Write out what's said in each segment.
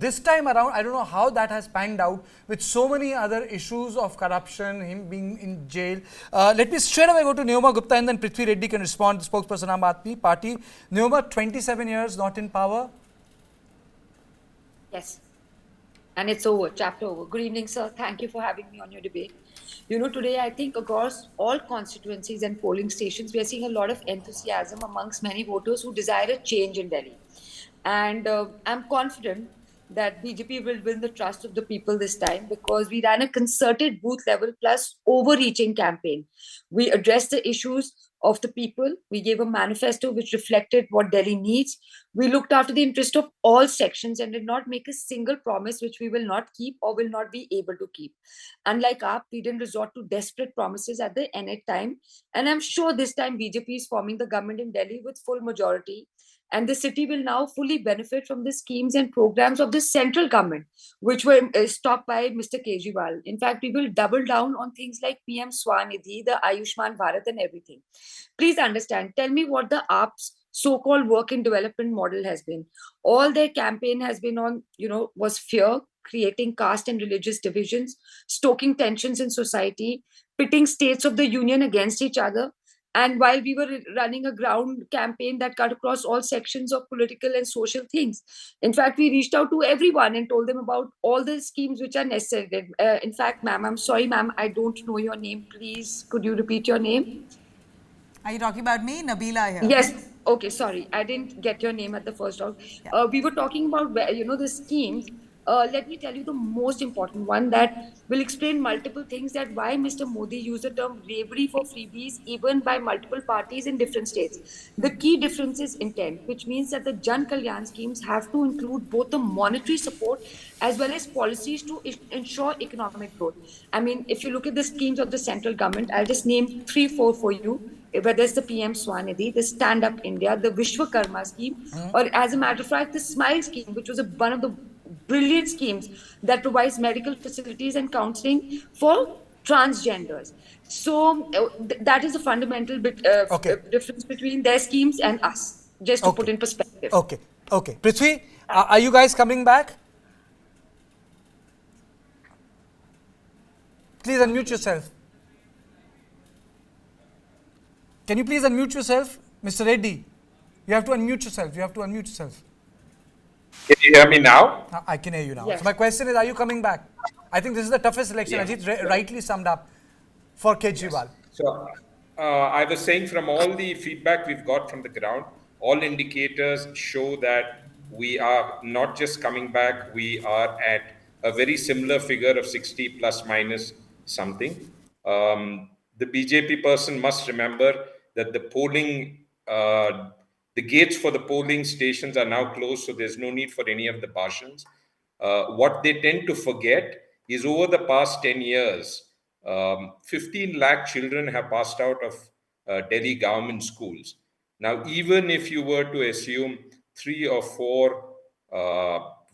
this time around, I don't know how that has panned out with so many other issues of corruption, him being in jail. Let me straight away go to Neoma Gupta and then Prithvi Reddy can respond, the spokesperson of Aam Aadmi Party. Neoma, 27 years not in power. Yes. And it's over, chapter over. Good evening, sir. Thank you for having me on your debate. You know, today I think across all constituencies and polling stations, we are seeing a lot of enthusiasm amongst many voters who desire a change in Delhi. And I'm confident that BJP will win the trust of the people this time because we ran a concerted booth level plus overreaching campaign. We addressed the issues of the people. We gave a manifesto which reflected what Delhi needs. We looked after the interest of all sections and did not make a single promise which we will not keep or will not be able to keep. Unlike AAP, we didn't resort to desperate promises at the end time. And I'm sure this time BJP is forming the government in Delhi with full majority. And the city will now fully benefit from the schemes and programs of the central government, which were stopped by Mr. Kejriwal. In fact, we will double down on things like PM Swanidhi, the Ayushman Bharat and everything. Please understand, tell me what the AAP's so-called work and development model has been. All their campaign has been on, was fear, creating caste and religious divisions, stoking tensions in society, pitting states of the union against each other. And while we were running a ground campaign that cut across all sections of political and social things, in fact, we reached out to everyone and told them about all the schemes which are necessary. In fact, ma'am, I'm sorry, ma'am, I don't know your name. Please, could you repeat your name? Are you talking about me, Nabila here? Yes. Okay, sorry. I didn't get your name at the first round. Yeah. We were talking about, the schemes. Let me tell you the most important one that will explain multiple things that why Mr. Modi used the term bravery for freebies even by multiple parties in different states. The key difference is intent, which means that the Jan Kalyan schemes have to include both the monetary support as well as policies to ensure economic growth. I mean, if you look at the schemes of the central government, I'll just name 3-4 for you. Whether it's the PM Swanidhi, the Stand Up India, the Vishwakarma scheme, or as a matter of fact, the Smile scheme, which was one of the brilliant schemes that provides medical facilities and counseling for transgenders. So that is the fundamental difference between their schemes and us, just to put in perspective. Okay. Prithvi, are you guys coming back? Please unmute yourself. Can you please unmute yourself? Mr. Reddy, you have to unmute yourself. Can you hear me now? I can hear you now. Yes. So my question is, are you coming back? I think this is the toughest election, Ajit rightly summed up for Kejriwal. Yes. So I was saying from all the feedback we've got from the ground, all indicators show that we are not just coming back, we are at a very similar figure of 60 plus minus something. The BJP person must remember that the gates for the polling stations are now closed, so there's no need for any of the bhashans. What they tend to forget is over the past 10 years, 15 lakh children have passed out of Delhi government schools. Now, even if you were to assume 3 or 4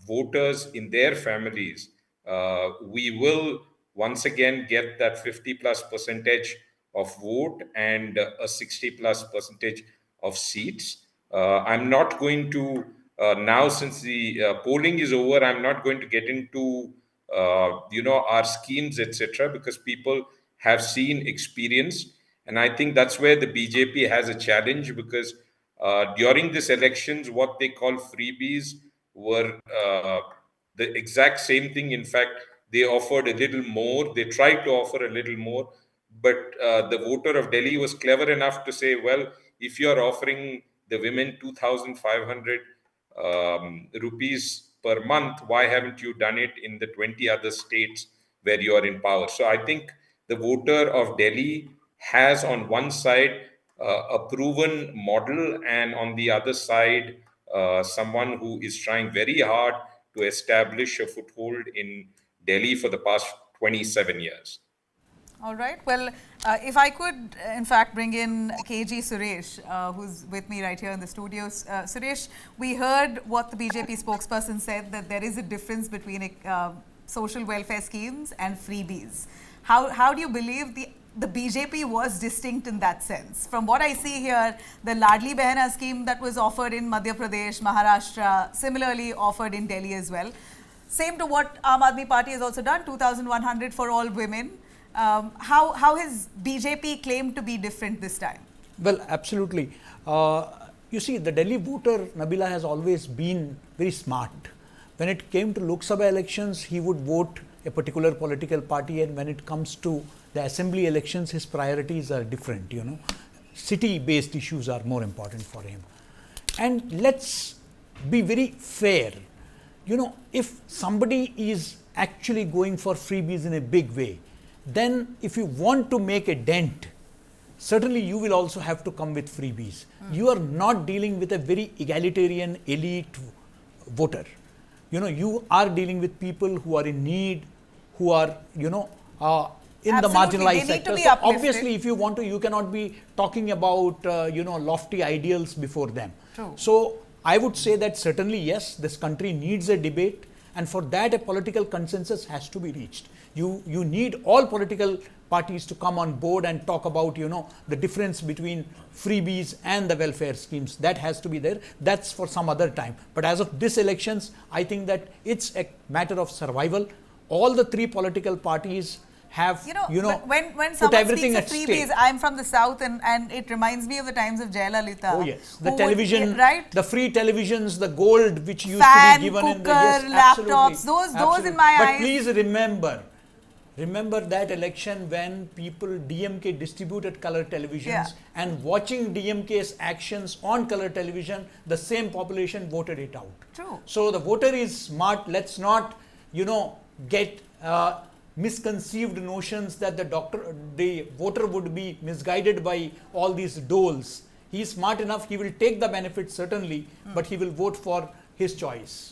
voters in their families, we will once again get that 50+% of vote and a 60+% of seats. I'm not going to, now since the polling is over, I'm not going to get into, our schemes, etc., because people have seen experience. And I think that's where the BJP has a challenge because during this elections, what they call freebies were the exact same thing. In fact, they offered a little more. They tried to offer a little more. But the voter of Delhi was clever enough to say, well, if you're offering the women 2,500 rupees per month, why haven't you done it in the 20 other states where you are in power? So I think the voter of Delhi has on one side a proven model and on the other side someone who is trying very hard to establish a foothold in Delhi for the past 27 years. All right. Well, if I could, in fact, bring in KG Suresh, who's with me right here in the studios. Suresh, we heard what the BJP spokesperson said, that there is a difference between social welfare schemes and freebies. How do you believe the BJP was distinct in that sense? From what I see here, the Ladli Behna scheme that was offered in Madhya Pradesh, Maharashtra, similarly offered in Delhi as well. Same to what Aam Aadmi Party has also done, 2,100 for all women. How is BJP claimed to be different this time? Well, absolutely. You see, the Delhi voter, Nabila, has always been very smart. When it came to Lok Sabha elections, he would vote a particular political party, and when it comes to the assembly elections, his priorities are different, you know. City-based issues are more important for him. And let's be very fair. You know, if somebody is actually going for freebies in a big way, then if you want to make a dent, certainly you will also have to come with freebies. You are not dealing with a very egalitarian elite voter. You know, you are dealing with people who are in need, who are, you know, in Absolutely. the marginalized They need to sector. be So uplifted. obviously, if you want to, you cannot be talking about, you know, lofty ideals before them. True. So I would say that certainly, yes, this country needs a debate, and for that a political consensus has to be reached. You need all political parties to come on board and talk about, you know, the difference between freebies and the welfare schemes. That has to be there. That's for some other time. But as of this elections, I think that it's a matter of survival. All the three political parties have, when put someone everything speaks at of freebies, stake. I'm from the south, and it reminds me of the times of Jayalalitha. Oh yes, the who television, would, right? the free televisions, the gold which used Fan, to be given in the cooker, laptops, those in my but eyes. please remember that election when people DMK distributed color televisions, and watching DMK's actions on color television, the same population voted it out. True. So the voter is smart. Let's not, you know, get misconceived notions that the voter would be misguided by all these doles. He is smart enough, he will take the benefit certainly, but he will vote for his choice.